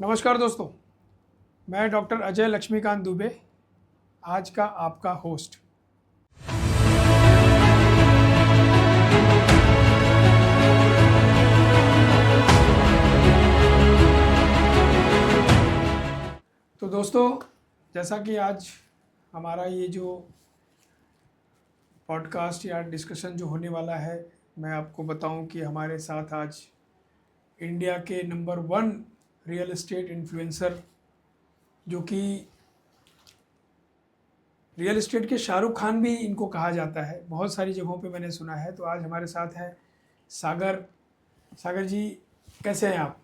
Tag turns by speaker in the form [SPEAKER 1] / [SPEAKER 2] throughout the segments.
[SPEAKER 1] नमस्कार दोस्तों, मैं डॉक्टर अजय लक्ष्मीकांत दुबे, आज का आपका होस्ट। तो दोस्तों, जैसा कि आज हमारा ये जो पॉडकास्ट या डिस्कशन जो होने वाला है, मैं आपको बताऊं कि हमारे साथ आज इंडिया के नंबर 1 रियल एस्टेट इन्फ्लुएंसर, जो कि रियल एस्टेट के शाहरुख खान भी इनको कहा जाता है, बहुत सारी जगहों पे मैंने सुना है। तो आज हमारे साथ हैं सागर। सागर जी, कैसे हैं आप?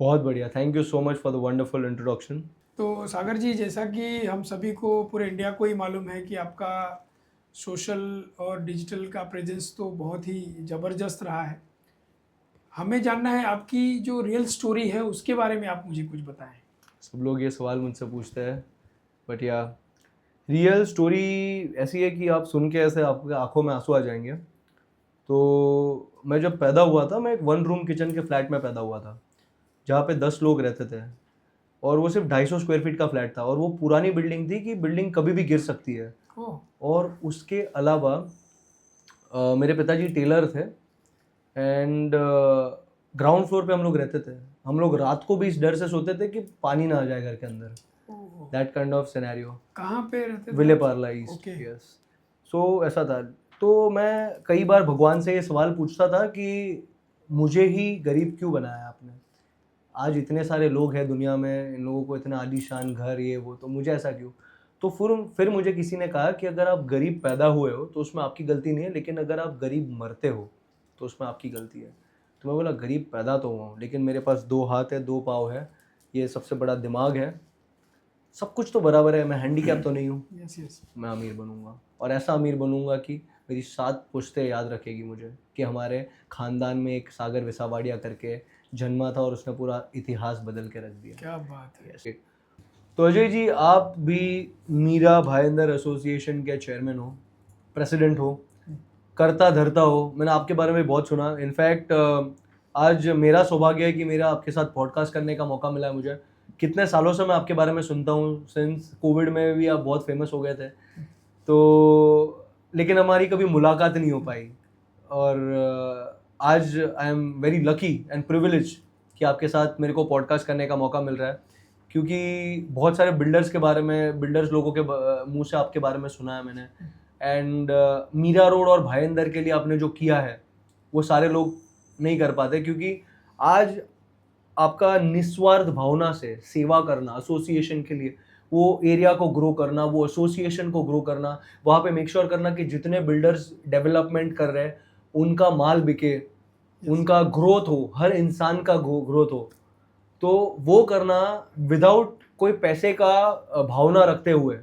[SPEAKER 2] बहुत बढ़िया, thank you so much for the wonderful introduction.
[SPEAKER 1] तो सागर जी, जैसा कि हम सभी को, पूरे इंडिया को ही मालूम है कि आपका सोशल और डिजिटल का प्रेजेंस तो बहुत ही ज़बरदस्त रहा है। हमें जानना है आपकी जो रियल स्टोरी है उसके बारे में, आप मुझे कुछ बताएं।
[SPEAKER 2] सब लोग ये सवाल मुझसे पूछते हैं, बट या रियल स्टोरी ऐसी है कि आप सुन के ऐसे आपके आंखों में आंसू आ जाएंगे। तो मैं जब पैदा हुआ था, मैं एक 1 रूम किचन के फ्लैट में पैदा हुआ था, जहाँ पे 10 लोग रहते थे, और वो सिर्फ 250 स्क्वायर फीट का फ्लैट था, और वो पुरानी बिल्डिंग थी कि बिल्डिंग कभी भी गिर सकती है। और उसके अलावा मेरे पिताजी टेलर थे, एंड ग्राउंड फ्लोर पे हम लोग रहते थे। हम लोग रात को भी इस डर से सोते थे कि पानी ना आ जाए घर के अंदर। That kind of scenario.
[SPEAKER 1] कहाँ पे रहते थे?
[SPEAKER 2] विले पार्ला ईस्ट। यस। सो ऐसा था। तो मैं कई बार भगवान से ये सवाल पूछता था कि मुझे ही गरीब क्यों बनाया आपने? आज इतने सारे लोग हैं दुनिया में, इन लोगों को इतना आलीशान घर, ये वो, तो मुझे ऐसा क्यों? तो फिर मुझे किसी ने कहा कि अगर आप गरीब पैदा हुए हो तो उसमें आपकी गलती नहीं है, लेकिन अगर आप गरीब मरते हो तो उसमें आपकी गलती है। तो मैं बोला, गरीब पैदा तो हुआ हूँ, लेकिन मेरे पास 2 हाथ है, 2 पाँव है, ये सबसे बड़ा दिमाग है, सब कुछ तो बराबर है, मैं हैंडीकैप तो नहीं हूँ।
[SPEAKER 1] yes.
[SPEAKER 2] मैं अमीर बनूंगा, और ऐसा अमीर बनूंगा कि मेरी 7 पुश्तें याद रखेगी मुझे कि हमारे ख़ानदान में एक सागर विसावाड़िया करके जन्मा था और उसने पूरा इतिहास बदल के रख दिया।
[SPEAKER 1] क्या बात है।
[SPEAKER 2] yes. तो अजय जी, आप भी मीरा भाईंदर एसोसिएशन के चेयरमैन हो, प्रेसिडेंट हो, करता धरता हो। मैंने आपके बारे में बहुत सुना। इनफैक्ट आज मेरा सौभाग्य है कि मेरा आपके साथ पॉडकास्ट करने का मौका मिला है मुझे। कितने सालों से मैं आपके बारे में सुनता हूँ, सिंस कोविड में भी आप बहुत फेमस हो गए थे, तो लेकिन हमारी कभी मुलाकात नहीं हो पाई। और आज I am very lucky and privilege कि आपके साथ मेरे को पॉडकास्ट करने का मौका मिल रहा है, क्योंकि बहुत सारे बिल्डर्स के बारे में, बिल्डर्स लोगों के मुंह से आपके बारे में सुना है मैंने। एंड मीरा रोड और भाईंदर के लिए आपने जो किया है वो सारे लोग नहीं कर पाते, क्योंकि आज आपका निस्वार्थ भावना से सेवा करना, एसोसिएशन के लिए, वो एरिया को ग्रो करना, वो एसोसिएशन को ग्रो करना, वहाँ पे मेक श्योर करना कि जितने बिल्डर्स डेवलपमेंट कर रहे हैं उनका माल बिके, उनका ग्रोथ हो, हर इंसान का ग्रोथ हो, तो वो करना विदाउट कोई पैसे का भावना रखते हुए,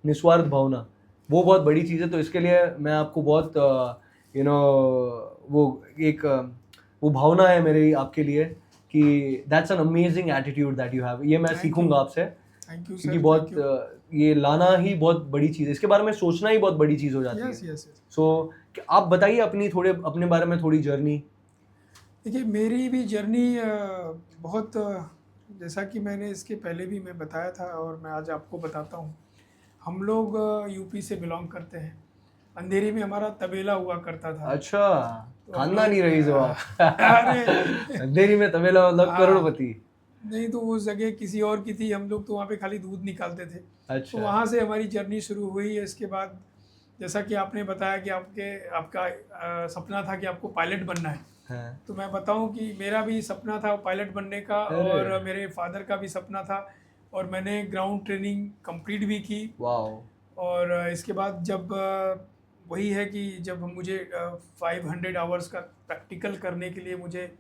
[SPEAKER 2] निस्वार्थ भावना, वो बहुत बड़ी चीज़ है। तो इसके लिए मैं आपको बहुत वो एक वो भावना है मेरी आपके लिए कि that's an amazing attitude that you have. ये मैं सीखूंगा आपसे, क्योंकि बहुत ये लाना ही बहुत बड़ी चीज़ है, इसके बारे में सोचना ही बहुत बड़ी चीज़ हो जाती है। सो आप बताइए अपने बारे में थोड़ी जर्नी।
[SPEAKER 1] देखिए, मेरी भी जर्नी बहुत, जैसा कि मैंने इसके पहले भी मैं बताया था और मैं आज आपको बताता हूँ। हम लोग यूपी से बिलोंग करते हैं। अंधेरी में हमारा तबेला हुआ करता था।
[SPEAKER 2] अच्छा, खानदानी रईस हो आप।
[SPEAKER 1] अरे
[SPEAKER 2] अंधेरी में तबेला, मतलब करोड़पति।
[SPEAKER 1] नहीं, तो उस जगह किसी और की थी, हम लोग तो वहाँ पे खाली दूध निकालते थे।
[SPEAKER 2] अच्छा।
[SPEAKER 1] तो वहाँ से हमारी जर्नी शुरू हुई है। इसके बाद जैसा कि आपने बताया कि आपका सपना था कि आपको पायलट बनना है।
[SPEAKER 2] हाँ।
[SPEAKER 1] तो मैं बताऊं कि मेरा भी सपना था पायलट बनने का, और मेरे फादर का भी सपना था, और मैंने ग्राउंड ट्रेनिंग कंप्लीट भी की।
[SPEAKER 2] वाओ।
[SPEAKER 1] और इसके बाद जब वही है कि जब मुझे 500 आवर्स का प्रैक्टिकल करने के लिए मुझे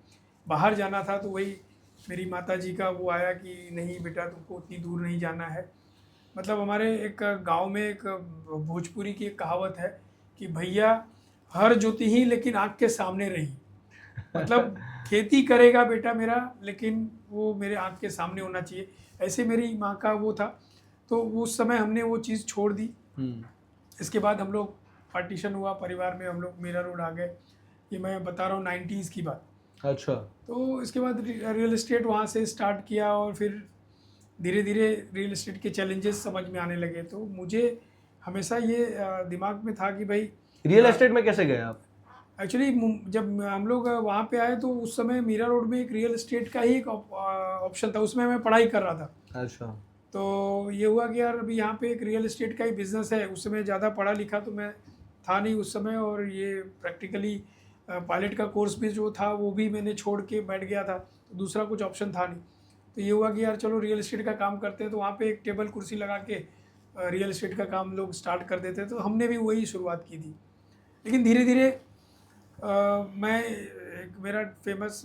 [SPEAKER 1] बाहर जाना था, तो वही मेरी माता जी का वो आया कि नहीं बेटा, तुमको उतनी दूर नहीं जाना है। मतलब हमारे एक गांव में एक भोजपुरी की एक कहावत है कि भैया, हर जोती ही लेकिन आँख के सामने रही। मतलब खेती करेगा बेटा मेरा, लेकिन वो मेरे आँख के सामने होना चाहिए। ऐसे मेरी माँ का वो था। तो उस समय हमने वो चीज़ छोड़ दी। इसके बाद हम लोग पार्टीशन हुआ परिवार में, हम लोग मीरा रोड आ गए। ये मैं बता रहा हूँ 90s की बात।
[SPEAKER 2] अच्छा।
[SPEAKER 1] तो इसके बाद रियल एस्टेट वहाँ से स्टार्ट किया और फिर धीरे धीरे रियल एस्टेट के चैलेंजेस समझ में आने लगे। तो मुझे हमेशा ये दिमाग में था कि भाई
[SPEAKER 2] रियल एस्टेट में कैसे गए आप?
[SPEAKER 1] एक्चुअली जब हम लोग वहाँ पे आए तो उस समय मीरा रोड में एक रियल एस्टेट का ही एक ऑप्शन था, उसमें मैं पढ़ाई कर रहा था।
[SPEAKER 2] अच्छा।
[SPEAKER 1] तो ये हुआ कि यार अभी यहाँ पे एक रियल एस्टेट का ही बिजनेस है। उस समय ज़्यादा पढ़ा लिखा तो मैं था नहीं उस समय, और ये प्रैक्टिकली पायलट का कोर्स भी जो था वो भी मैंने छोड़ के बैठ गया था, तो दूसरा कुछ ऑप्शन था नहीं। तो ये हुआ कि यार चलो रियल एस्टेट का काम करते हैं। तो वहाँ पे एक टेबल कुर्सी लगा के रियल एस्टेट का काम लोग स्टार्ट कर देते, तो हमने भी वही शुरुआत की थी। लेकिन धीरे धीरे मैं एक मेरा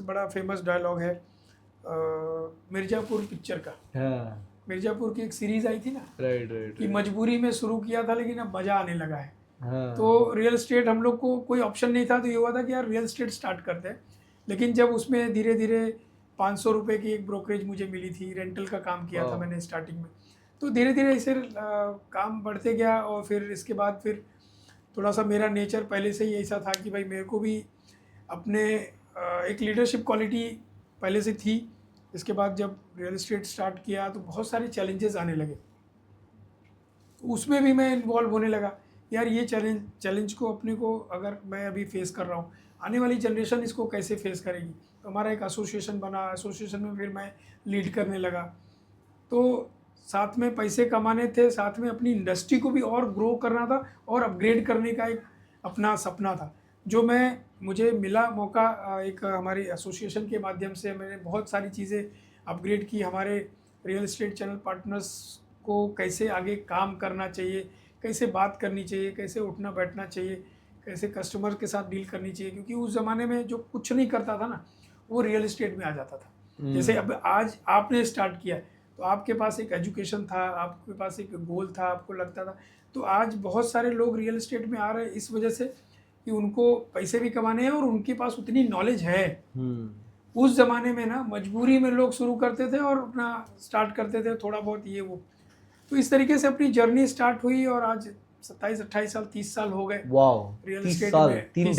[SPEAKER 1] बड़ा फेमस डायलॉग है मिर्ज़ापुर पिक्चर का।
[SPEAKER 2] हाँ।
[SPEAKER 1] मिर्ज़ापुर की एक सीरीज आई थी ना,
[SPEAKER 2] राइट।
[SPEAKER 1] कि मजबूरी में शुरू किया था लेकिन अब मज़ा आने लगा है।
[SPEAKER 2] हाँ।
[SPEAKER 1] तो रियल एस्टेट हम लोग को कोई ऑप्शन नहीं था, तो ये हुआ था कि यार रियल एस्टेट स्टार्ट करते हैं। लेकिन जब उसमें धीरे धीरे 500 रुपये की एक ब्रोकरेज मुझे मिली थी, रेंटल का काम किया था मैंने स्टार्टिंग में। तो धीरे धीरे ऐसे काम बढ़ते गया, और फिर इसके बाद फिर थोड़ा सा मेरा नेचर पहले से ही ऐसा था कि भाई मेरे को भी अपने एक लीडरशिप क्वालिटी पहले से थी। इसके बाद जब रियल एस्टेट स्टार्ट किया तो बहुत सारे चैलेंजेस आने लगे, उसमें भी मैं इन्वॉल्व होने लगा। यार ये चैलेंज को अपने को अगर मैं अभी फेस कर रहा हूँ, आने वाली जनरेशन इसको कैसे फेस करेगी। तो हमारा एक एसोसिएशन बना, एसोसिएशन में फिर मैं लीड करने लगा। तो साथ में पैसे कमाने थे, साथ में अपनी इंडस्ट्री को भी और ग्रो करना था और अपग्रेड करने का एक अपना सपना था, जो मुझे मिला मौका। एक हमारी एसोसिएशन के माध्यम से मैंने बहुत सारी चीज़ें अपग्रेड की। हमारे रियल एस्टेट चैनल पार्टनर्स को कैसे आगे काम करना चाहिए, कैसे बात करनी चाहिए, कैसे उठना बैठना चाहिए, कैसे कस्टमर के साथ डील करनी चाहिए, क्योंकि उस ज़माने में जो कुछ नहीं करता था ना, वो रियल एस्टेट में आ जाता था। जैसे अब आज आपने स्टार्ट किया है, तो आपके पास एक एजुकेशन था, आपके पास एक गोल था, आपको लगता था। तो आज बहुत सारे लोग रियल एस्टेट में आ रहे हैं इस वजह से कि उनको पैसे भी कमाने हैं और उनके पास उतनी नॉलेज है। उस ज़माने में ना मजबूरी में लोग शुरू करते थे और अपना स्टार्ट करते थे थोड़ा बहुत ये वो। तो इस तरीके से अपनी जर्नी स्टार्ट हुई, और आज 27-28 साल 30 साल हो गए रियल एस्टेट में।
[SPEAKER 2] 3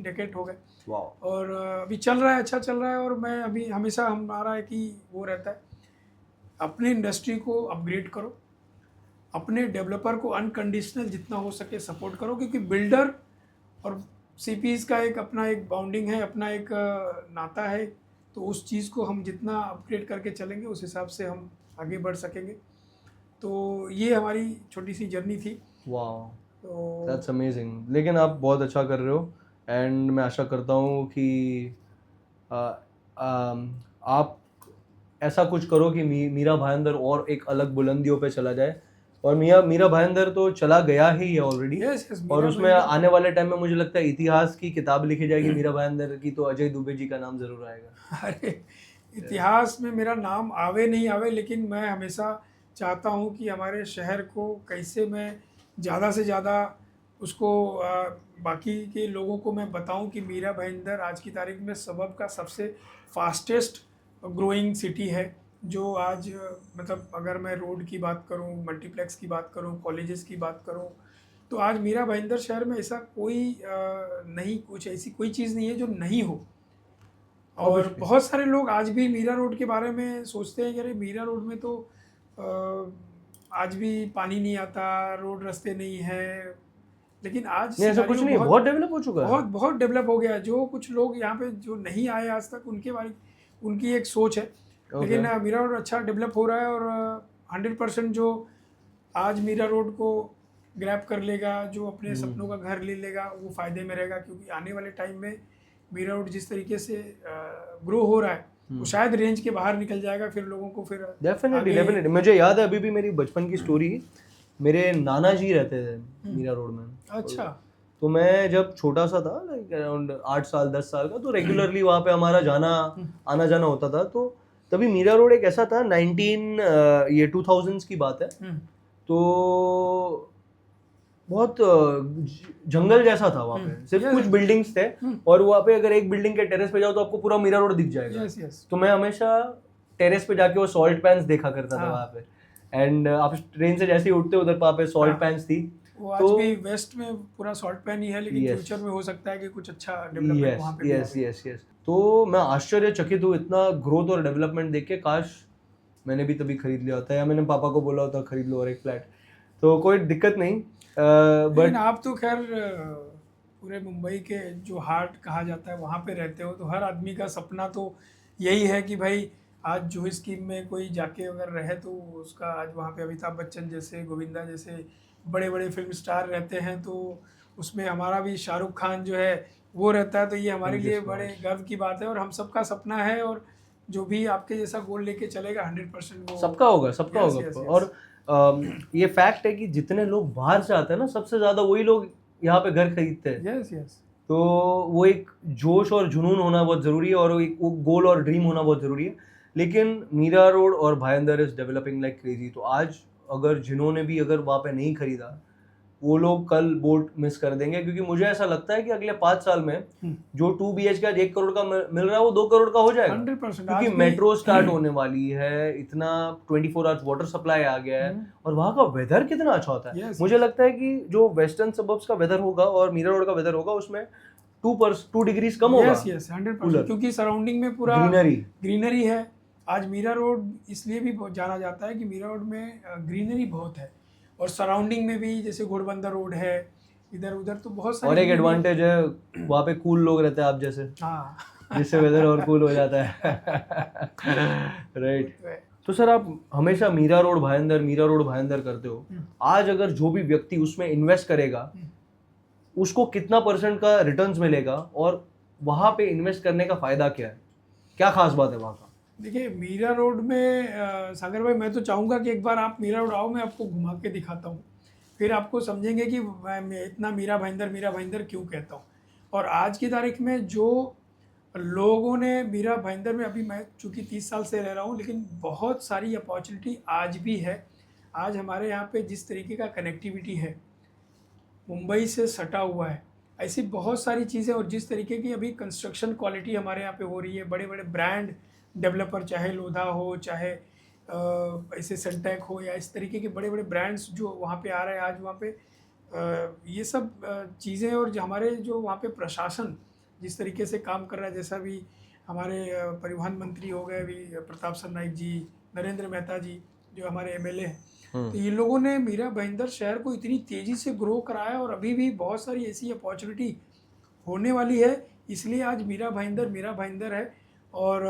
[SPEAKER 1] डेकेड हो गए। और अभी चल रहा है, अच्छा चल रहा है। और मैं अभी हमेशा हमारा है कि वो रहता है, अपनी इंडस्ट्री को अपग्रेड करो, अपने डेवलपर को अनकंडीशनल जितना हो सके सपोर्ट करो, क्योंकि बिल्डर और सीपीज का एक अपना एक बाउंडिंग है, अपना एक नाता है। तो उस चीज़ को हम जितना अपग्रेड करके चलेंगे उस हिसाब से हम आगे बढ़ सकेंगे। तो ये हमारी छोटी सी जर्नी थी।
[SPEAKER 2] वाह,
[SPEAKER 1] तो
[SPEAKER 2] दैट्स अमेजिंग। लेकिन आप बहुत अच्छा कर रहे हो, एंड मैं आशा करता हूँ कि आप ऐसा कुछ करो कि मीरा भाईंदर और एक अलग बुलंदियों पे चला जाए। और मीरा भाईंदर तो चला गया ही है ऑलरेडी। और उसमें आने वाले टाइम में मुझे लगता है इतिहास की किताब लिखी जाएगी मीरा भाईंदर की, तो अजय दुबे जी का नाम जरूर आएगा।
[SPEAKER 1] अरे इतिहास में मेरा नाम आवे नहीं आवे, लेकिन मैं हमेशा चाहता हूँ कि हमारे शहर को कैसे मैं ज़्यादा से ज़्यादा उसको बाकी के लोगों को मैं बताऊँ कि मीरा भाईंदर आज की तारीख में सबब का सबसे फास्टेस्ट ग्रोइंग सिटी है। जो आज मतलब अगर मैं रोड की बात करूं, मल्टीप्लेक्स की बात करूं, कॉलेजेस की बात करूं, तो आज मीरा भाईंदर शहर में ऐसा कोई नहीं, कुछ ऐसी कोई चीज़ नहीं है जो नहीं हो। और बहुत सारे लोग आज भी मीरा रोड के बारे में सोचते हैं कि अरे मीरा रोड में तो आज भी पानी नहीं आता, रोड रास्ते नहीं है। लेकिन आज
[SPEAKER 2] ऐसा कुछ नहीं, बहुत डेवलप हो चुका है,
[SPEAKER 1] बहुत डेवलप हो गया है। जो कुछ लोग यहाँ पे जो नहीं आए आज तक, उनकी एक सोच है। लेकिन मीरा रोड अच्छा डेवलप हो रहा है, और 100% जो आज मीरा रोड को ग्रैब कर लेगा, जो अपने सपनों का घर ले लेगा, वो फ़ायदे में रहेगा। क्योंकि आने वाले टाइम में मीरा रोड जिस तरीके से ग्रो हो रहा है, वो शायद रेंज के बाहर निकल जाएगा। फिर लोगों को फिर
[SPEAKER 2] डेफिनेटली मुझे याद है अभी भी मेरी बचपन की स्टोरी। मेरे नाना जी रहते थे मीरा रोड में।
[SPEAKER 1] अच्छा।
[SPEAKER 2] तो मैं जब छोटा सा था, लाइक अराउंड 8 साल 10 साल का, तो रेगुलरली वहाँ पे हमारा आना जाना होता था। तो तभी मीरा रोड एक ऐसा था, 2000s की बात है। तो बहुत जंगल जैसा था वहाँ पे, सिर्फ कुछ बिल्डिंग्स थे। और वहाँ पे अगर एक बिल्डिंग के टेरेस पे जाओ तो आपको पूरा मीरा रोड दिख जाएगा। तो मैं हमेशा टेरेस पे जाके वो सॉल्ट पैन्स देखा करता था वहाँ पे। एंड आप ट्रेन से जैसे ही उठते उधर वहाँ पे सॉल्ट पैन्स थी।
[SPEAKER 1] वो आज भी वेस्ट में पूरा सॉल्ट पैन ही है, लेकिन फ्यूचर में हो सकता है कि कुछ अच्छा डेवलपमेंट वहाँ पे।
[SPEAKER 2] यस। तो मैं आश्चर्यचकित हूँ इतना ग्रोथ और डेवलपमेंट देख के। काश मैंने भी तभी खरीद लिया होता, या मैंने पापा को बोला होता खरीद लो और एक फ्लैट, तो कोई दिक्कत नहीं।
[SPEAKER 1] लेकिन
[SPEAKER 2] बट
[SPEAKER 1] आप तो खैर पूरे मुंबई के जो हार्ट कहा जाता है वहाँ पे रहते हो, तो हर आदमी का सपना तो यही है कि भाई आज जो स्कीम में कोई जाके अगर रहे तो उसका, आज वहाँ पे अमिताभ बच्चन जैसे, गोविंदा जैसे बड़े बड़े फिल्म स्टार रहते हैं, तो उसमें हमारा भी शाहरुख खान जो है वो रहता है, तो ये हमारे
[SPEAKER 2] Thank you
[SPEAKER 1] लिए
[SPEAKER 2] so
[SPEAKER 1] बड़े
[SPEAKER 2] much.
[SPEAKER 1] गर्व की बात है और हम सबका सपना है। और जो भी आपके जैसा गोल लेके चलेगा 100% वो
[SPEAKER 2] सबका होगा, सबका
[SPEAKER 1] Yes,
[SPEAKER 2] होगा।
[SPEAKER 1] yes, yes.
[SPEAKER 2] और ये फैक्ट है कि जितने लोग बाहर से आते हैं ना, सबसे ज्यादा वही लोग यहाँ पे घर खरीदते हैं।
[SPEAKER 1] यस यस
[SPEAKER 2] तो वो एक जोश और जुनून होना बहुत ज़रूरी है, और एक वो गोल और ड्रीम होना बहुत ज़रूरी है। लेकिन मीरा रोड और Bhayandar is developing like crazy. तो आज अगर जिन्होंने भी अगर वहाँ पे नहीं खरीदा, वो लोग कल बोट मिस कर देंगे, क्योंकि मुझे ऐसा लगता है कि अगले 5 साल में जो 2 BHK आज 1 करोड़ का मिल रहा है वो 2 करोड़ का हो जाएगा।
[SPEAKER 1] 100%।
[SPEAKER 2] क्योंकि
[SPEAKER 1] आज भी
[SPEAKER 2] मेट्रो स्टार्ट होने वाली है, इतना 24 आवर्स वाटर सप्लाई आ गया है, और वहाँ का वेदर कितना अच्छा होता है।
[SPEAKER 1] Yes,
[SPEAKER 2] मुझे लगता है कि जो वेस्टर्न सबर्ब्स का वेदर होगा और मीरा रोड का वेदर होगा, उसमें 2 डिग्रीज कम होगा।
[SPEAKER 1] यस यस 100%, क्योंकि सराउंडिंग में पूरा
[SPEAKER 2] ग्रीनरी।
[SPEAKER 1] ग्रीनरी है। आज मीरा रोड इसलिए भी बहुत जाना जाता है कि मीरा रोड में ग्रीनरी बहुत है, और सराउंडिंग में भी जैसे घोड़बंदर रोड है, इधर उधर तो बहुत सारी
[SPEAKER 2] और एक
[SPEAKER 1] greenery है।
[SPEAKER 2] एडवांटेज है, वहाँ पे कूल लोग रहते हैं आप जैसे,
[SPEAKER 1] हाँ
[SPEAKER 2] जिससे वेदर और कूल हो जाता है। राइट।
[SPEAKER 1] तो है।
[SPEAKER 2] तो सर आप हमेशा मीरा रोड भाईंदर करते हो। आज अगर जो भी व्यक्ति उसमें इन्वेस्ट करेगा, उसको कितना % का रिटर्न्स मिलेगा, और वहाँ पे इन्वेस्ट करने का फायदा क्या है, क्या खास बात है वहाँ का?
[SPEAKER 1] देखिए मीरा रोड में सागर भाई, मैं तो चाहूँगा कि एक बार आप मीरा रोड आओ, मैं आपको घुमा के दिखाता हूँ, फिर आपको समझेंगे कि मैं इतना मीरा भाईंदर क्यों कहता हूँ। और आज की तारीख में जो लोगों ने मीरा भाईंदर में, अभी मैं चूँकि 30 साल से रह रहा हूँ, लेकिन बहुत सारी अपॉर्चुनिटी आज भी है। आज हमारे यहाँ पे जिस तरीके का कनेक्टिविटी है, मुंबई से सटा हुआ है, ऐसी बहुत सारी चीज़ें, और जिस तरीके की अभी कंस्ट्रक्शन क्वालिटी हमारे यहाँ पे हो रही है, बड़े बड़े ब्रांड डेवलपर, चाहे लोधा हो, चाहे ऐसे सनटेक हो, या इस तरीके के बड़े बड़े ब्रांड्स जो वहाँ पे आ रहे हैं आज वहाँ पे, ये सब चीज़ें, और जो हमारे जो वहाँ पे प्रशासन जिस तरीके से काम कर रहा है, जैसा भी हमारे परिवहन मंत्री हो गए अभी प्रताप सरनाइक जी, नरेंद्र मेहता जी जो हमारे MLA हैं, तो ये लोगों ने मीरा भाईंदर शहर को इतनी तेज़ी से ग्रो कराया, और अभी भी बहुत सारी ऐसी अपॉर्चुनिटी होने वाली है, इसलिए आज मीरा भाईंदर है। और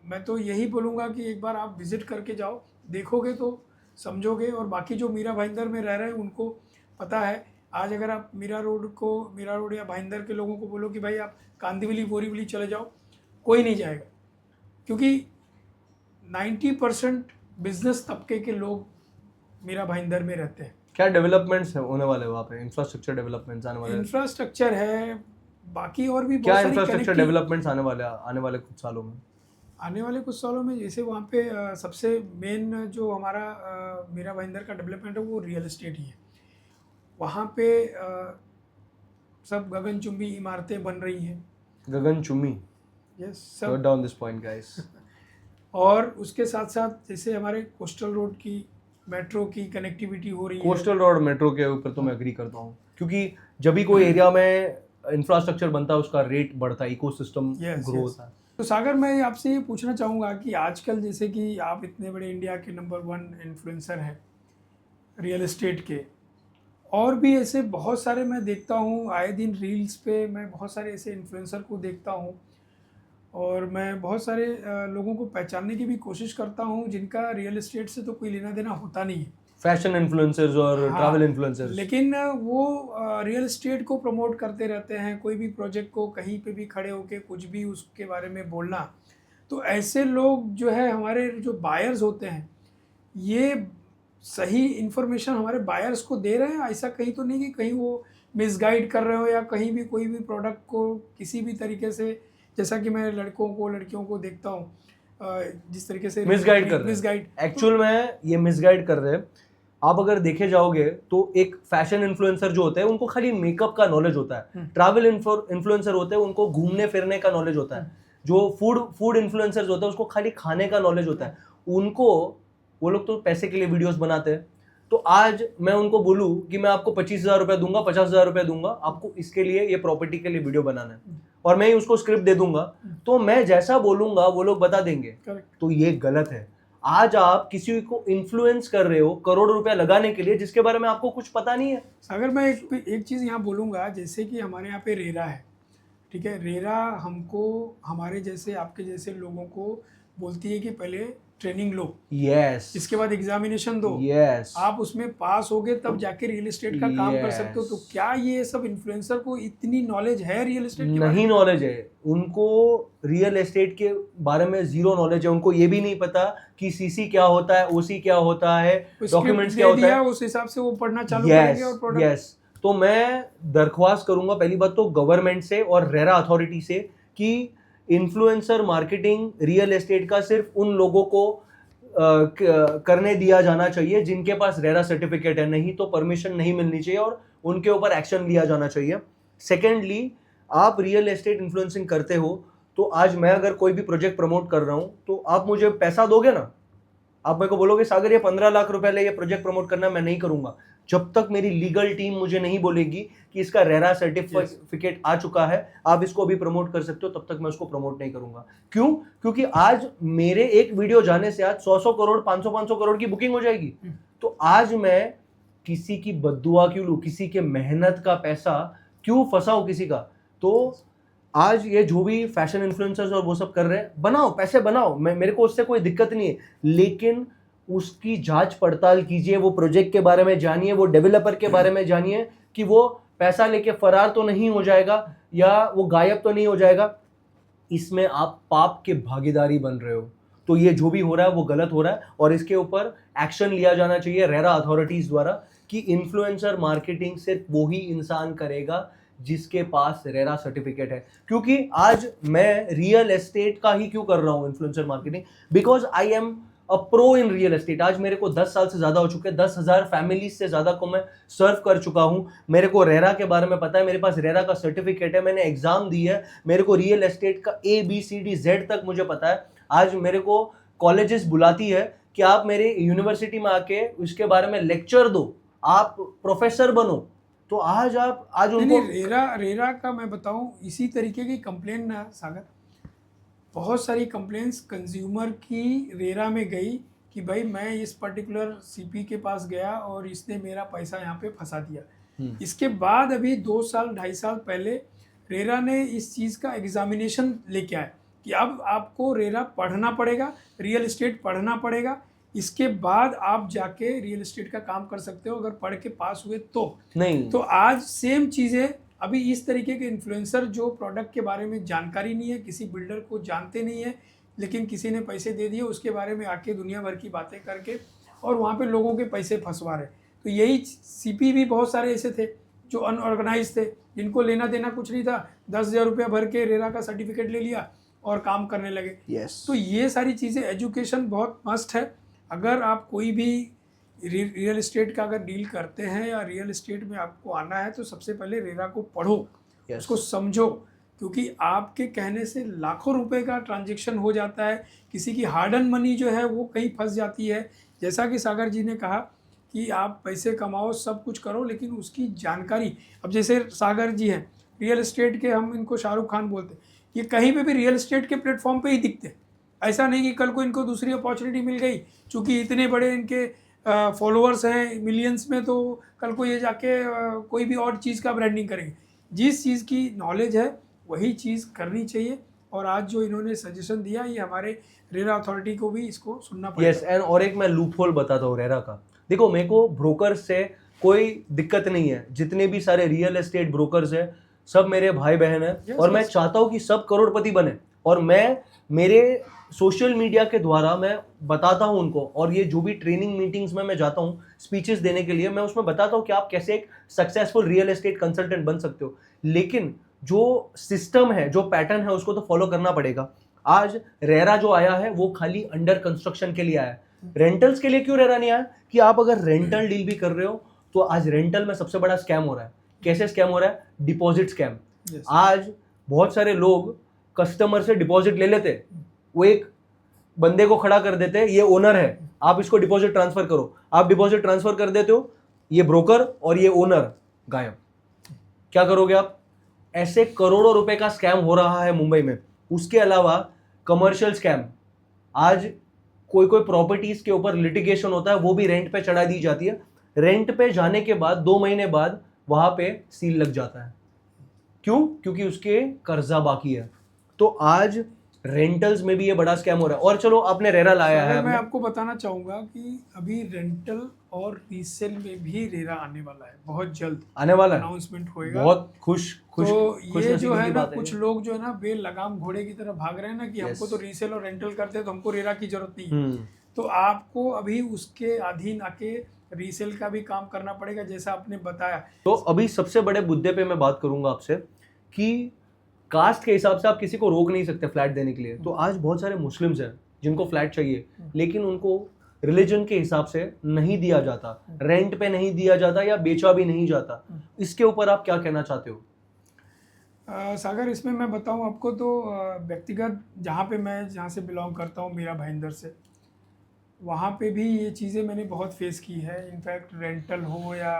[SPEAKER 1] मैं तो यही बोलूँगा कि एक बार आप विज़िट करके जाओ, देखोगे तो समझोगे। और बाकी जो मीरा भाईंदर में रह रहे हैं उनको पता है। आज अगर आप मीरा रोड या भाईंदर के लोगों को बोलो कि भाई आप कांदिवली बोरीवली चले जाओ, कोई नहीं जाएगा, क्योंकि 90% बिजनेस तबके के लोग मीरा भाईंदर में रहते हैं।
[SPEAKER 2] क्या डेवलपमेंट्स होने वाले वहाँ पे, इंफ्रास्ट्रक्चर डेवलपमेंट्स आने वाले?
[SPEAKER 1] इंफ्रास्ट्रक्चर है, बाकी और भी
[SPEAKER 2] क्या
[SPEAKER 1] बहुत सारी
[SPEAKER 2] इंफ्रास्ट्रक्चर डेवलपमेंट्स आने वाले कुछ सालों में?
[SPEAKER 1] आने वाले कुछ सालों में जैसे वहाँ पे सबसे मेन जो हमारा मीरा भाईंदर का डेवलपमेंट है वो रियल एस्टेट ही है। वहाँ पे सब गगनचुंबी इमारतें बन रही हैं।
[SPEAKER 2] गगनचुंबी?
[SPEAKER 1] यस
[SPEAKER 2] नोट
[SPEAKER 1] सब।
[SPEAKER 2] Down this point guys.
[SPEAKER 1] और उसके साथ साथ जैसे हमारे कोस्टल रोड की, मेट्रो की कनेक्टिविटी हो रही है।
[SPEAKER 2] कोस्टल रोड मेट्रो के ऊपर तो मैं एग्री करता हूँ, क्योंकि जब भी कोई एरिया में इंफ्रास्ट्रक्चर बनता है उसका रेट बढ़ता है, इकोसिस्टम ग्रो होता है।
[SPEAKER 1] तो सागर मैं आपसे ये पूछना चाहूँगा कि आजकल जैसे कि आप इतने बड़े इंडिया के नंबर 1 इन्फ्लुएंसर हैं रियल एस्टेट के, और भी ऐसे बहुत सारे मैं देखता हूँ, आए दिन रील्स पे मैं बहुत सारे ऐसे इन्फ्लुएंसर को देखता हूँ, और मैं बहुत सारे लोगों को पहचानने की भी कोशिश करता हूँ जिनका रियल एस्टेट से तो कोई लेना देना होता नहीं है।
[SPEAKER 2] फैशन इन्फ्लुएंसर्स और ट्रैवल इन्फ्लुएंसर्स,
[SPEAKER 1] लेकिन वो रियल एस्टेट को प्रमोट करते रहते हैं, कोई भी प्रोजेक्ट को कहीं पे भी खड़े होके कुछ भी उसके बारे में बोलना। तो ऐसे लोग जो है हमारे जो बायर्स होते हैं, ये सही इन्फॉर्मेशन हमारे बायर्स को दे रहे हैं। ऐसा कहीं तो नहीं कि कहीं वो मिसगाइड कर रहे हो, या कहीं भी कोई भी प्रोडक्ट को किसी भी तरीके से, जैसा कि मैं लड़कियों को देखता हूँ जिस तरीके से
[SPEAKER 2] मिसगाइड कर रहे हैं। एक्चुअल में ये मिसगाइड कर रहे हैं। आप अगर देखे जाओगे तो एक फैशन इन्फ्लुएंसर जो होते हैं उनको खाली मेकअप का नॉलेज होता है, ट्रैवल इन्फ्लुएंसर होते हैं उनको घूमने फिरने का नॉलेज होता है, जो फूड इन्फ्लुएंसर्स होते हैं उसको खाली खाने का नॉलेज होता है। उनको, वो लोग तो पैसे के लिए वीडियोस बनाते हैं। तो आज मैं उनको बोलूँ कि मैं आपको 25,000 रुपये दूंगा, 50,000 रुपये दूंगा, आपको इसके लिए, ये प्रॉपर्टी के लिए वीडियो बनाना है, और मैं ही उसको स्क्रिप्ट दे दूंगा, तो मैं जैसा बोलूंगा वो लोग बता देंगे।
[SPEAKER 1] करेक्ट।
[SPEAKER 2] तो ये गलत है। आज आप किसी को इन्फ्लुएंस कर रहे हो करोड़ों रुपया लगाने के लिए जिसके बारे में आपको कुछ पता नहीं है।
[SPEAKER 1] अगर मैं एक चीज़ यहाँ बोलूँगा, जैसे कि हमारे यहाँ पे रेरा है, ठीक है, रेरा हमको हमारे जैसे आपके जैसे लोगों को बोलती है कि पहले ट्रेनिंग लो,
[SPEAKER 2] यस,
[SPEAKER 1] इसके बाद एग्जामिनेशन दो,
[SPEAKER 2] यस,
[SPEAKER 1] आप उसमें पास होगे तब जाके रियल एस्टेट का काम कर सकते हो। तो क्या ये सब इन्फ्लुएंसर को इतनी नॉलेज है रियल एस्टेट के बारे
[SPEAKER 2] नहीं
[SPEAKER 1] में?
[SPEAKER 2] नॉलेज है उनको, रियल एस्टेट के बारे में जीरो नॉलेज है। उनको ये भी नहीं पता कि सीसी क्या होता है, ओसी क्या होता है, डॉक्यूमेंट्स क्या होता है,
[SPEAKER 1] उस हिसाब से वो पढ़ना चालू करेंगे और प्रोडक्ट।
[SPEAKER 2] यस। तो मैं दरख्वास्त करूंगा पहली बात तो गवर्नमेंट से और रेरा अथॉरिटी से कि इन्फ्लुएंसर मार्केटिंग रियल एस्टेट का सिर्फ उन लोगों को करने दिया जाना चाहिए जिनके पास रेरा सर्टिफिकेट है, नहीं तो परमिशन नहीं मिलनी चाहिए और उनके ऊपर एक्शन लिया जाना चाहिए। सेकेंडली, आप रियल एस्टेट इन्फ्लुएंसिंग करते हो तो आज मैं अगर कोई भी प्रोजेक्ट प्रमोट कर रहा हूं तो आप मुझे पैसा दोगे ना। आप मेरे को बोलोगे सागर ये 15 लाख रुपए ले ये प्रोजेक्ट प्रमोट करना, मैं नहीं करूंगा जब तक मेरी लीगल टीम मुझे नहीं बोलेगी कि इसका रेरा सर्टिफिकेट आ चुका है, आप इसको अभी प्रमोट कर सकते हो, तब तक मैं उसको प्रमोट नहीं करूंगा। क्यों? क्योंकि आज मेरे एक वीडियो जाने से आज 100 करोड़ 500 करोड़ की बुकिंग हो जाएगी। तो आज मैं किसी की बद्दुआ क्यों लूं, किसी के मेहनत का पैसा क्यों फंसाऊं किसी का। तो आज ये जो भी फैशन इन्फ्लुएंसर्स और वो सब कर रहे हैं, बनाओ, पैसे बनाओ, मेरे को उससे कोई दिक्कत नहीं है, लेकिन उसकी जांच पड़ताल कीजिए, वो प्रोजेक्ट के बारे में जानिए, वो डेवलपर के बारे में जानिए कि वो पैसा लेके फरार तो नहीं हो जाएगा या वो गायब तो नहीं हो जाएगा। इसमें आप पाप के भागीदारी बन रहे हो। तो ये जो भी हो रहा है वो गलत हो रहा है और इसके ऊपर एक्शन लिया जाना चाहिए रेरा अथॉरिटीज द्वारा कि इन्फ्लुएंसर मार्केटिंग सिर्फ वो ही इंसान करेगा जिसके पास रेरा सर्टिफिकेट है। क्योंकि आज मैं रियल एस्टेट का ही क्यों कर रहा हूं influencer marketing, because I am a pro in real estate. आज मेरे को 10 साल से ज्यादा हो चुके हैं, 10,000 फैमिली से ज्यादा को मैं सर्व कर चुका हूं। मेरे को रेरा के बारे में पता है, मेरे पास रेरा का सर्टिफिकेट है, मैंने एग्जाम दी है, मेरे को रियल एस्टेट का ABCD Z तक मुझे पता है। आज मेरे को कॉलेजेस बुलाती है कि आप मेरे यूनिवर्सिटी में आके उसके बारे में लेक्चर दो, आप प्रोफेसर बनो। तो आज उनको
[SPEAKER 1] रेरा का मैं बताऊं, इसी तरीके की कंप्लेन ना सागर, बहुत सारी कंप्लेंट्स कंज्यूमर की रेरा में गई कि भाई मैं इस पर्टिकुलर CP के पास गया और इसने मेरा पैसा यहाँ पे फंसा दिया। इसके बाद अभी 2 साल 2.5 साल पहले रेरा ने इस चीज़ का एग्जामिनेशन लेके आया कि अब आपको रेरा पढ़ना पड़ेगा, रियल एस्टेट पढ़ना पड़ेगा, इसके बाद आप जाके रियल एस्टेट का काम कर सकते हो अगर पढ़ के पास हुए तो।
[SPEAKER 2] नहीं,
[SPEAKER 1] तो आज सेम चीज़ें अभी इस तरीके के इन्फ्लुएंसर जो प्रोडक्ट के बारे में जानकारी नहीं है, किसी बिल्डर को जानते नहीं है, लेकिन किसी ने पैसे दे दिए उसके बारे में आके दुनिया भर की बातें करके और वहाँ पे लोगों के पैसे फंसवा रहे। तो यही CP भी बहुत सारे ऐसे थे जो अनऑर्गेनाइज थे, जिनको लेना देना कुछ नहीं था, 10,000 रुपया भर के रेरा का सर्टिफिकेट ले लिया और काम करने लगे। तो ये सारी चीज़ें, एजुकेशन बहुत मस्ट है। अगर आप कोई भी रियल एस्टेट का अगर डील करते हैं या रियल एस्टेट में आपको आना है तो सबसे पहले रेरा को पढ़ो, उसको समझो, क्योंकि आपके कहने से लाखों रुपए का ट्रांजैक्शन हो जाता है, किसी की हार्ड अर्न मनी जो है वो कहीं फंस जाती है। जैसा कि सागर जी ने कहा कि आप पैसे कमाओ, सब कुछ करो, लेकिन उसकी जानकारी, अब जैसे सागर जी हैं रियल एस्टेट के, हम इनको शाहरुख खान बोलते हैं, ये कहीं पे भी रियल एस्टेट के प्लेटफॉर्म पे ही दिखते हैं। ऐसा नहीं कि कल को इनको दूसरी अपॉर्चुनिटी मिल गई, चूँकि इतने बड़े इनके फॉलोअर्स हैं मिलियंस में, तो कल को ये जाके कोई भी और चीज़ का ब्रांडिंग करेंगे। जिस चीज़ की नॉलेज है वही चीज़ करनी चाहिए। और आज जो इन्होंने सजेशन दिया, ये हमारे रेरा अथॉरिटी को भी इसको सुनना पड़ेगा।
[SPEAKER 2] यस, एंड और एक मैं लूप होल बताता हूँ रेरा का। देखो, मेरे को ब्रोकर से कोई दिक्कत नहीं है, जितने भी सारे रियल एस्टेट ब्रोकर्स हैं सब मेरे भाई बहन हैं और मैं चाहता हूँ कि सब करोड़पति बने। और मैं मेरे सोशल मीडिया के द्वारा मैं बताता हूँ उनको, और ये जो भी ट्रेनिंग मीटिंग्स में मैं जाता हूँ स्पीचेस देने के लिए, मैं उसमें बताता हूँ कि आप कैसे एक सक्सेसफुल रियल एस्टेट कंसल्टेंट बन सकते हो। लेकिन जो सिस्टम है, जो पैटर्न है, उसको तो फॉलो करना पड़ेगा। आज रेरा जो आया है वो खाली अंडर कंस्ट्रक्शन के लिए आया है, रेंटल्स के लिए क्यों रेरा नहीं आया? कि आप अगर रेंटल डील भी कर रहे हो तो आज रेंटल में सबसे बड़ा स्कैम हो रहा है। कैसे स्कैम हो रहा है? Deposit scam. आज बहुत सारे लोग कस्टमर से डिपॉजिट ले लेते, वो एक बंदे को खड़ा कर देते, ये ओनर है, आप इसको डिपॉजिट ट्रांसफर करो। आप डिपॉजिट ट्रांसफर कर देते हो, ये ब्रोकर और ये ओनर गायब। क्या करोगे आप? ऐसे करोड़ों रुपए का स्कैम हो रहा है मुंबई में। उसके अलावा कमर्शियल स्कैम, आज कोई कोई प्रॉपर्टीज के ऊपर लिटिगेशन होता है, वो भी रेंट पे चढ़ा दी जाती है। रेंट पे जाने के बाद 2 महीने बाद वहां पे सील लग जाता है। क्यों? क्योंकि उसके कर्जा बाकी है। तो आज रेंटल्स में भी ये बड़ा स्कैम हो रहा है। और चलो आपने रेरा लाया है,
[SPEAKER 1] मैं आपको बताना चाहूंगा कि अभी रेंटल और रीसेल में भी रेरा आने वाला है, बहुत जल्द
[SPEAKER 2] आने वाला है,
[SPEAKER 1] अनाउंसमेंट होएगा।
[SPEAKER 2] बहुत खुश
[SPEAKER 1] तो ये जो है ना,
[SPEAKER 2] बात
[SPEAKER 1] कुछ लोग जो है ना बेलगाम घोड़े की तरह भाग रहे हैं ना कि हमको तो रीसेल और रेंटल करते हैं तो हमको रेरा की जरूरत नहीं है। तो आपको अभी उसके अधीन आके रीसेल का भी काम करना पड़ेगा, जैसा आपने बताया।
[SPEAKER 2] तो अभी सबसे बड़े मुद्दे पे मैं बात करूंगा आपसे कि कास्ट के हिसाब से आप किसी को रोक नहीं सकते फ्लैट देने के लिए। तो आज बहुत सारे मुस्लिम्स हैं जिनको फ्लैट चाहिए, लेकिन उनको रिलीजन के हिसाब से नहीं दिया जाता, रेंट पे नहीं दिया जाता या बेचा भी नहीं जाता। इसके ऊपर आप क्या कहना चाहते हो?
[SPEAKER 1] सागर, इसमें मैं बताऊं आपको तो व्यक्तिगत जहाँ से बिलोंग करता हूँ, मीरा भाईंदर से, वहाँ पे भी ये चीज़ें मैंने बहुत फेस की है। इनफैक्ट रेंटल हो या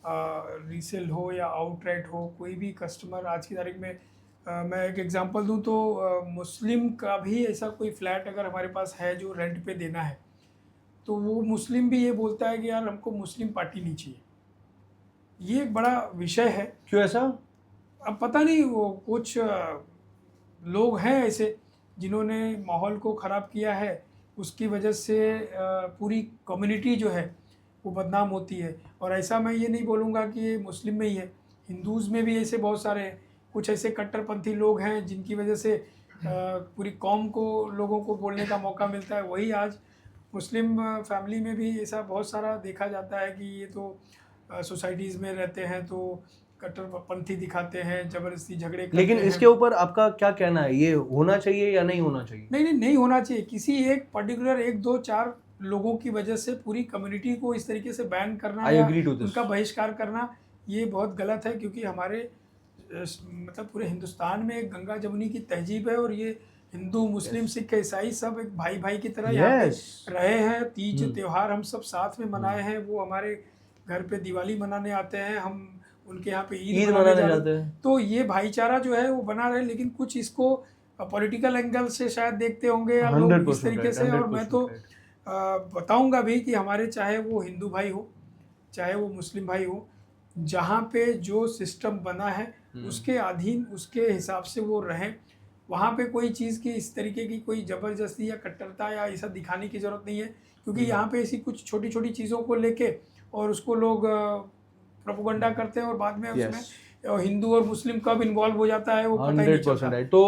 [SPEAKER 1] रीसेल हो या आउटराइट हो, कोई भी कस्टमर आज की तारीख में मैं एक एग्जांपल दूं तो मुस्लिम का भी ऐसा कोई फ्लैट अगर हमारे पास है जो रेंट पे देना है, तो वो मुस्लिम भी ये बोलता है कि यार हमको मुस्लिम पार्टी नहीं चाहिए। ये एक बड़ा विषय है।
[SPEAKER 2] क्यों ऐसा?
[SPEAKER 1] अब पता नहीं, वो कुछ लोग हैं ऐसे जिन्होंने माहौल को ख़राब किया है, उसकी वजह से पूरी कम्युनिटी जो है वो बदनाम होती है। और ऐसा मैं ये नहीं बोलूँगा कि ये मुस्लिम में ही है, हिंदूज़ में भी ऐसे बहुत सारे हैं। कुछ ऐसे कट्टरपंथी लोग हैं जिनकी वजह से पूरी कौम को, लोगों को बोलने का मौका मिलता है। वही आज मुस्लिम फैमिली में भी ऐसा बहुत सारा देखा जाता है कि ये तो सोसाइटीज़ में रहते हैं तो कट्टरपंथी दिखाते हैं, ज़बरदस्ती झगड़े करते हैं।
[SPEAKER 2] लेकिन इसके ऊपर आपका क्या कहना है, ये होना चाहिए या नहीं होना चाहिए?
[SPEAKER 1] नहीं होना चाहिए। किसी एक पर्टिकुलर 1, 2, 4 लोगों की वजह से पूरी कम्युनिटी को इस तरीके से बैन करना या उनका बहिष्कार करना, ये बहुत गलत है। क्योंकि हमारे मतलब पूरे हिंदुस्तान में एक गंगा जमुनी की तहजीब है और ये हिंदू, मुस्लिम, सिख, ईसाई सब एक भाई भाई की तरह यहाँ पे रहे हैं। तीज त्योहार हम सब साथ में मनाए हैं। वो हमारे घर पे दिवाली मनाने आते हैं, हम उनके यहाँ पे ईद मनाने जाते हैं। तो ये भाईचारा जो है वो बना रहे। लेकिन कुछ इसको पॉलिटिकल एंगल से शायद देखते होंगे या लोग इस तरीके से। और मैं तो बताऊंगा भी कि हमारे चाहे वो हिंदू भाई हो, चाहे वो मुस्लिम भाई हो, जहाँ पे जो सिस्टम बना है उसके अधीन, उसके हिसाब से वो रहें। वहाँ पे कोई चीज़ की इस तरीके की कोई ज़बरदस्ती या कट्टरता या ऐसा दिखाने की ज़रूरत नहीं है। क्योंकि यहाँ पे ऐसी कुछ छोटी छोटी चीज़ों को लेके और उसको लोग प्रोपोगंडा करते हैं और बाद में उसमें हिंदू और मुस्लिम कब इन्वॉल्व हो जाता है वो पता ही नहीं चलता।
[SPEAKER 2] 100% है। तो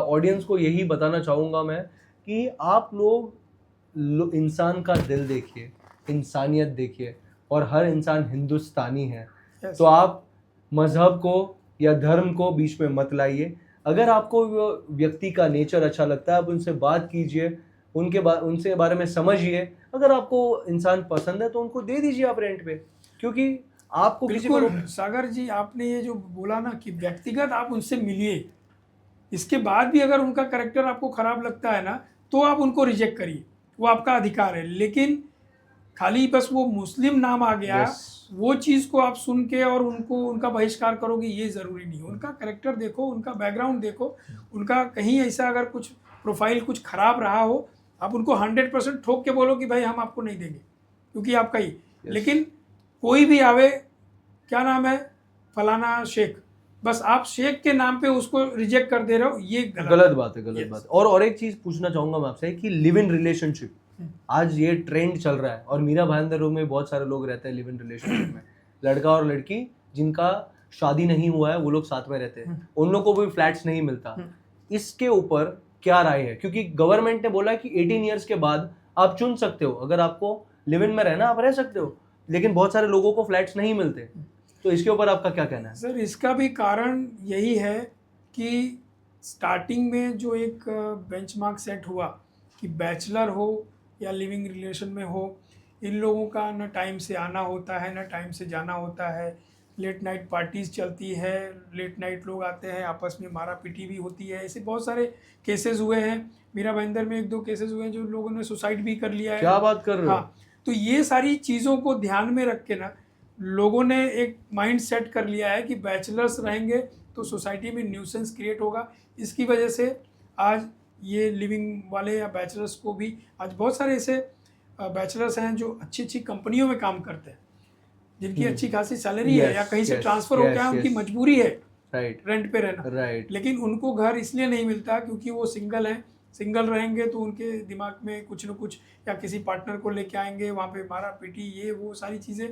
[SPEAKER 2] ऑडियंस को यही बताना चाहूँगा मैं कि आप लोग इंसान का दिल देखिए, इंसानियत देखिए, और हर इंसान हिंदुस्तानी है। तो आप मज़हब को या धर्म को बीच में मत लाइए। अगर आपको व्यक्ति का नेचर अच्छा लगता है, आप उनसे बात कीजिए, उनसे बारे में समझिए। अगर आपको इंसान पसंद है तो उनको दे दीजिए आप रेंट पे। क्योंकि आपको
[SPEAKER 1] बिल्कुल सागर जी, आपने ये जो बोला ना कि व्यक्तिगत आप उनसे मिलिए, इसके बाद भी अगर उनका कैरेक्टर आपको ख़राब लगता है ना तो आप उनको रिजेक्ट करिए, वो आपका अधिकार है। लेकिन खाली बस वो मुस्लिम नाम आ गया, वो चीज़ को आप सुन के और उनका बहिष्कार करोगे, ये ज़रूरी नहीं है। उनका कैरेक्टर देखो, उनका बैकग्राउंड देखो, उनका कहीं ऐसा अगर कुछ प्रोफाइल कुछ ख़राब रहा हो, आप उनको 100% ठोक के बोलो कि भाई हम आपको नहीं देंगे क्योंकि आपका ही। लेकिन कोई भी आवे, क्या नाम है, फलाना शेख, बस आप शेख के नाम पे उसको रिजेक्ट कर दे रहे हो, ये
[SPEAKER 2] गलत बात है, गलत बात है। और एक चीज़ पूछना चाहूँगा मैं आपसे कि लिव इन रिलेशनशिप, आज ये ट्रेंड चल रहा है और मीरा भाईंदर में बहुत सारे लोग रहते हैं लिव इन रिलेशनशिप में। लड़का और लड़की जिनका शादी नहीं हुआ है वो लोग साथ में रहते हैं, उन लोगों को भी फ्लैट्स नहीं मिलता। इसके ऊपर क्या राय है? क्योंकि गवर्नमेंट ने बोला कि 18 ईयर्स के बाद आप चुन सकते हो, अगर आपको लिव इन में रहना आप रह सकते हो, लेकिन बहुत सारे लोगों को फ्लैट्स नहीं मिलते। तो इसके ऊपर आपका क्या कहना है?
[SPEAKER 1] सर, इसका भी कारण यही है कि स्टार्टिंग में जो एक बेंचमार्क सेट हुआ कि बैचलर हो या लिविंग रिलेशन में हो, इन लोगों का ना टाइम से आना होता है ना टाइम से जाना होता है। लेट नाइट पार्टीज़ चलती है, लेट नाइट लोग आते हैं, आपस में मारा पीटी भी होती है। ऐसे बहुत सारे केसेस हुए हैं। मीरा भाईंदर में 1-2 केसेस हुए हैं जो लोगों ने सुसाइड भी कर लिया है।
[SPEAKER 2] क्या बात कर रहे हो?
[SPEAKER 1] हाँ, तो ये सारी चीज़ों को ध्यान में रख के ना लोगों ने एक माइंड सेट कर लिया है कि बैचलर्स रहेंगे तो सोसाइटी में न्यूसेंस क्रिएट होगा। इसकी वजह से आज ये लिविंग वाले या बैचलर्स को भी, आज बहुत सारे ऐसे बैचलर्स हैं जो अच्छी अच्छी कंपनियों में काम करते हैं, जिनकी अच्छी खासी सैलरी है या कहीं से ट्रांसफ़र हो गया है, उनकी मजबूरी है रेंट पे रहना, लेकिन उनको घर इसलिए नहीं मिलता क्योंकि वो सिंगल हैं। सिंगल रहेंगे तो उनके दिमाग में कुछ न कुछ, या किसी पार्टनर को लेके आएंगे, वहाँ पे मारा पीटी, ये वो सारी चीज़ें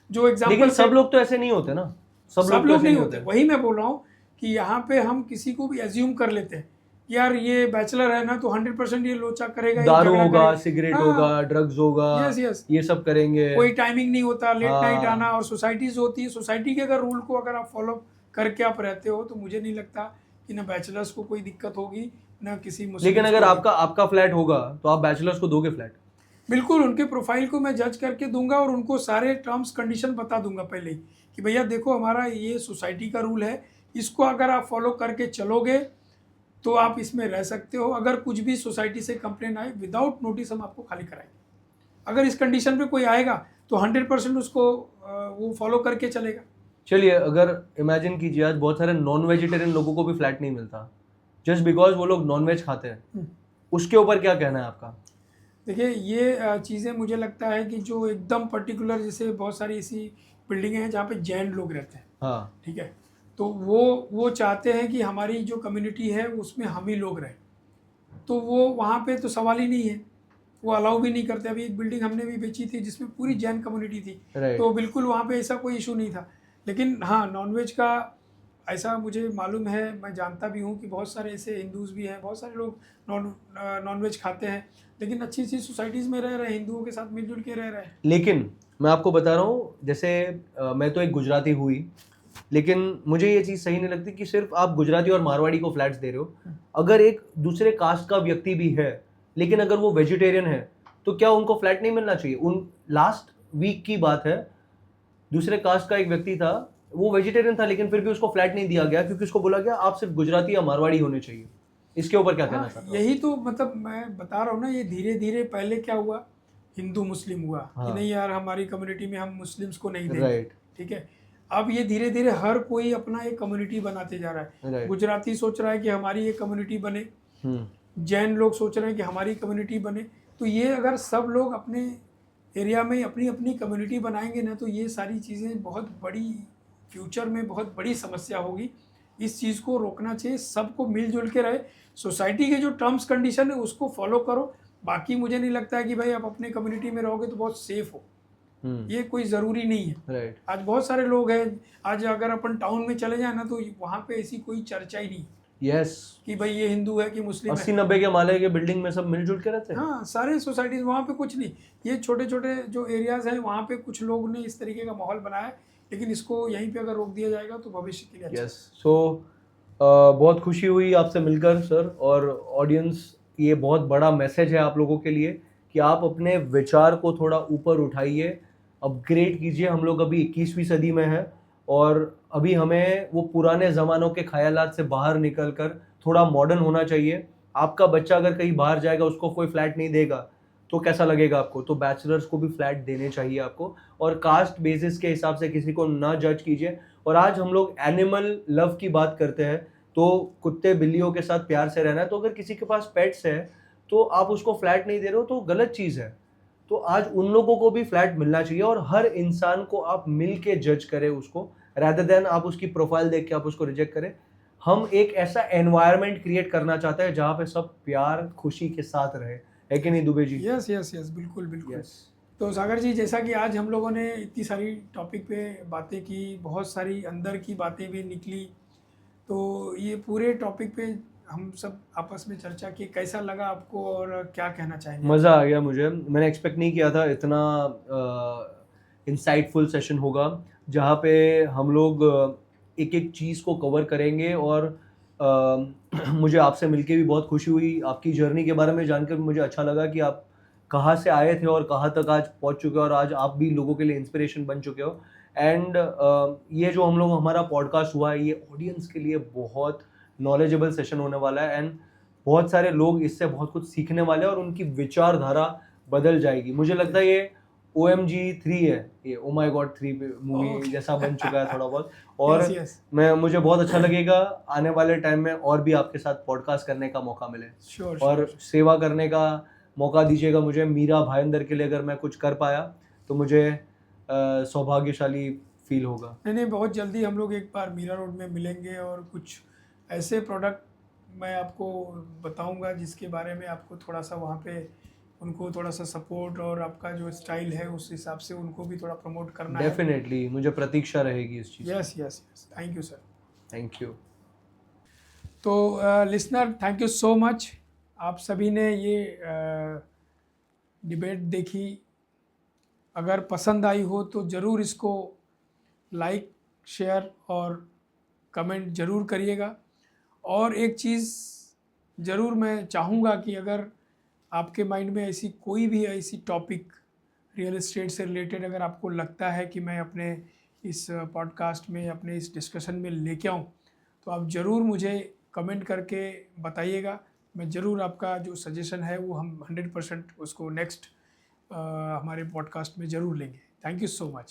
[SPEAKER 1] जो एग्जाम्पल।
[SPEAKER 2] लेकिन सब लोग तो ऐसे नहीं होते ना,
[SPEAKER 1] सब लोग नहीं होते। वही मैं बोल रहा हूँ कि यहाँ पे हम किसी को भी एज्यूम कर लेते हैं, यार ये बैचलर है ना तो 100% ये लोचा करेगा,
[SPEAKER 2] दारू होगा, सिगरेट होगा, ड्रग्स होगा,
[SPEAKER 1] यस
[SPEAKER 2] ये सब करेंगे,
[SPEAKER 1] कोई टाइमिंग नहीं होता, लेट नाइट आना। और सोसाइटीज होती है, सोसाइटी के अगर रूल को अगर आप फॉलो करके आप रहते हो तो मुझे नहीं लगता कि ना बैचलर्स को कोई दिक्कत होगी ना किसी मुस्लिम।
[SPEAKER 2] लेकिन अगर आपका फ्लैट होगा तो आप बैचलर्स को दोगे फ्लैट?
[SPEAKER 1] बिल्कुल, उनके प्रोफाइल को मैं जज करके दूंगा और उनको सारे टर्म्स कंडीशन बता दूंगा पहले ही कि भैया देखो हमारा ये सोसाइटी का रूल है, इसको अगर आप फॉलो करके चलोगे तो आप इसमें रह सकते हो। अगर कुछ भी सोसाइटी से कंप्लेन आए, विदाउट नोटिस हम आपको खाली कराएंगे। अगर इस कंडीशन पे कोई आएगा तो 100% उसको वो फॉलो करके चलेगा।
[SPEAKER 2] चलिए, अगर इमेजिन कीजिए आज बहुत सारे नॉन वेजिटेरियन लोगों को भी फ्लैट नहीं मिलता जस्ट बिकॉज वो लोग नॉन वेज खाते हैं, उसके ऊपर क्या कहना है आपका?
[SPEAKER 1] देखिए, ये चीज़ें मुझे लगता है कि जो एकदम पर्टिकुलर, जैसे बहुत सारी ऐसी बिल्डिंगें हैं जहाँ पे जैन लोग रहते हैं,
[SPEAKER 2] हाँ
[SPEAKER 1] ठीक है, तो वो चाहते हैं कि हमारी जो कम्युनिटी है उसमें हम ही लोग रहें, तो वो वहाँ पे तो सवाल ही नहीं है, वो अलाउ भी नहीं करते। अभी एक बिल्डिंग हमने भी बेची थी जिसमें पूरी जैन कम्युनिटी थी, तो बिल्कुल वहाँ पे ऐसा कोई इशू नहीं था। लेकिन हाँ, नॉनवेज का ऐसा मुझे मालूम है, मैं जानता भी हूँ कि बहुत सारे ऐसे हिंदूज़ भी हैं, बहुत सारे लोग नॉनवेज खाते हैं, लेकिन अच्छी अच्छी सोसाइटीज़ में रह रहे हैं, हिंदुओं के साथ मिलजुल के रह रहे हैं।
[SPEAKER 2] लेकिन मैं आपको बता रहा हूँ, जैसे मैं तो एक गुजराती हुई, लेकिन मुझे ये चीज़ सही नहीं लगती कि सिर्फ आप गुजराती और मारवाड़ी को फ्लैट्स दे रहे हो। अगर एक दूसरे कास्ट का व्यक्ति भी है लेकिन अगर वो वेजिटेरियन है तो क्या उनको फ्लैट नहीं मिलना चाहिए? उन लास्ट वीक की बात है, दूसरे कास्ट का एक व्यक्ति था, वो वेजिटेरियन था लेकिन फिर भी उसको फ्लैट नहीं दिया गया क्योंकि उसको बोला गया आप सिर्फ गुजराती या मारवाड़ी होने चाहिए। इसके ऊपर क्या कहना चाहते हो?
[SPEAKER 1] यही तो मतलब मैं बता रहा हूँ ना, ये धीरे धीरे, पहले क्या हुआ, हिंदू मुस्लिम हुआ कि नहीं यार हमारी कम्युनिटी में हम मुस्लिम्स को नहीं देंगे, ठीक है। अब ये धीरे धीरे हर कोई अपना एक कम्युनिटी बनाते जा रहा है। गुजराती सोच रहा है कि हमारी एक कम्युनिटी बने, जैन लोग सोच रहे हैं कि हमारी कम्युनिटी बने। तो ये अगर सब लोग अपने एरिया में अपनी अपनी कम्युनिटी बनाएंगे ना, तो ये सारी चीज़ें बहुत बड़ी, फ्यूचर में बहुत बड़ी समस्या होगी। इस चीज़ को रोकना चाहिए, सबको मिलजुल के रहे, सोसाइटी के जो टर्म्स कंडीशन है उसको फॉलो करो। बाकी मुझे नहीं लगता है कि भाई आप अपने कम्युनिटी में रहोगे तो बहुत सेफ हो, ये कोई ज़रूरी नहीं है। आज बहुत सारे लोग हैं, आज अगर अपन टाउन में चले जाए ना तो वहाँ पे ऐसी कोई चर्चा ही नहीं कि भाई ये हिंदू है कि मुस्लिम है।
[SPEAKER 2] 80-90 के माले के बिल्डिंग में सब मिलजुल के रहते हैं।
[SPEAKER 1] हाँ, सारे सोसाइटीज, वहाँ पे कुछ नहीं। ये छोटे छोटे जो एरियाज हैं वहाँ पे कुछ लोग ने इस तरीके का माहौल बनाया है, लेकिन इसको यहीं पे अगर रोक दिया जाएगा तो भविष्य के लिए अच्छा।
[SPEAKER 2] सो बहुत खुशी हुई आपसे मिलकर सर, और ऑडियंस, ये बहुत बड़ा मैसेज है आप लोगों के लिए कि आप अपने विचार को थोड़ा ऊपर उठाइए, अपग्रेड कीजिए। हम लोग अभी 21वीं सदी में हैं और अभी हमें वो पुराने ज़मानों के ख्यालात से बाहर निकल कर थोड़ा मॉडर्न होना चाहिए। आपका बच्चा अगर कहीं बाहर जाएगा, उसको कोई फ्लैट नहीं देगा तो कैसा लगेगा आपको? तो बैचलर्स को भी फ्लैट देने चाहिए आपको, और कास्ट बेसिस के हिसाब से किसी को ना जज कीजिए। और आज हम लोग एनिमल लव की बात करते हैं, तो कुत्ते बिल्लियों के साथ प्यार से रहना है। तो अगर किसी के पास पेट्स है तो आप उसको फ्लैट नहीं दे रहे हो तो गलत चीज़ है। तो आज उन लोगों को भी फ्लैट मिलना चाहिए, और हर इंसान को आप मिल के जज करें उसको, rather than आप उसकी प्रोफाइल देख के आप उसको रिजेक्ट करें। हम एक ऐसा एनवायरनमेंट क्रिएट करना चाहते हैं जहाँ पे सब प्यार खुशी के साथ रहे, है कि नहीं Dubey ji?
[SPEAKER 1] Yes yes yes, बिल्कुल बिल्कुल। तो सागर जी, जैसा कि आज हम लोगों ने इतनी सारी टॉपिक पे बातें की, बहुत सारी अंदर की बातें भी निकली, तो ये पूरे टॉपिक पे हम सब आपस में चर्चा की। कैसा लगा आपको और क्या कहना चाहेंगे?
[SPEAKER 2] मज़ा आ गया मुझे, मैंने एक्सपेक्ट नहीं किया था इतना इंसाइटफुल सेशन होगा जहाँ पे हम लोग एक एक चीज़ को कवर करेंगे। और मुझे आपसे मिलके भी बहुत खुशी हुई, आपकी जर्नी के बारे में जानकर मुझे अच्छा लगा कि आप कहाँ से आए थे और कहाँ तक आज पहुँच चुके हो, और आज आप भी लोगों के लिए इंस्पिरेशन बन चुके हो। एंड ये जो हम लोग हमारा पॉडकास्ट हुआ है, ये ऑडियंस के लिए बहुत नॉलेजेबल सेशन होने वाला है, एंड बहुत सारे लोग इससे बहुत कुछ सीखने वाले हैं और उनकी विचारधारा बदल जाएगी। मुझे लगता है ये OMG 3 है ये, ओ माई गॉड 3 मूवी
[SPEAKER 1] Okay.
[SPEAKER 2] जैसा बन चुका है थोड़ा बहुत। और
[SPEAKER 1] Yes, yes.
[SPEAKER 2] मुझे बहुत अच्छा लगेगा आने वाले टाइम में और भी आपके साथ पॉडकास्ट करने का मौका मिले,
[SPEAKER 1] Sure,
[SPEAKER 2] और
[SPEAKER 1] sure.
[SPEAKER 2] सेवा करने का मौका दीजिएगा मुझे। मीरा भाईंदर के लिए अगर मैं कुछ कर पाया तो मुझे सौभाग्यशाली फील होगा।
[SPEAKER 1] नहीं, बहुत जल्दी हम लोग एक बार मीरा रोड में मिलेंगे और कुछ ऐसे प्रोडक्ट मैं आपको बताऊंगा जिसके बारे में आपको थोड़ा सा वहाँ पे उनको थोड़ा सा सपोर्ट और आपका जो स्टाइल है उस हिसाब से उनको भी थोड़ा प्रमोट करना है।
[SPEAKER 2] डेफिनेटली मुझे प्रतीक्षा रहेगी इस चीज़।
[SPEAKER 1] Yes yes yes, thank you sir.
[SPEAKER 2] Thank you.
[SPEAKER 1] तो listener, thank you so much. आप सभी ने ये डिबेट देखी, अगर पसंद आई हो तो ज़रूर इसको लाइक, शेयर और कमेंट ज़रूर करिएगा। और एक चीज़ ज़रूर मैं चाहूँगा कि अगर आपके माइंड में ऐसी कोई भी ऐसी टॉपिक रियल एस्टेट से रिलेटेड अगर आपको लगता है कि मैं अपने इस पॉडकास्ट में, अपने इस डिस्कशन में लेके आऊँ, तो आप ज़रूर मुझे कमेंट करके बताइएगा। मैं ज़रूर आपका जो सजेशन है वो हम 100% उसको नेक्स्ट हमारे पॉडकास्ट में ज़रूर लेंगे। Thank you so much.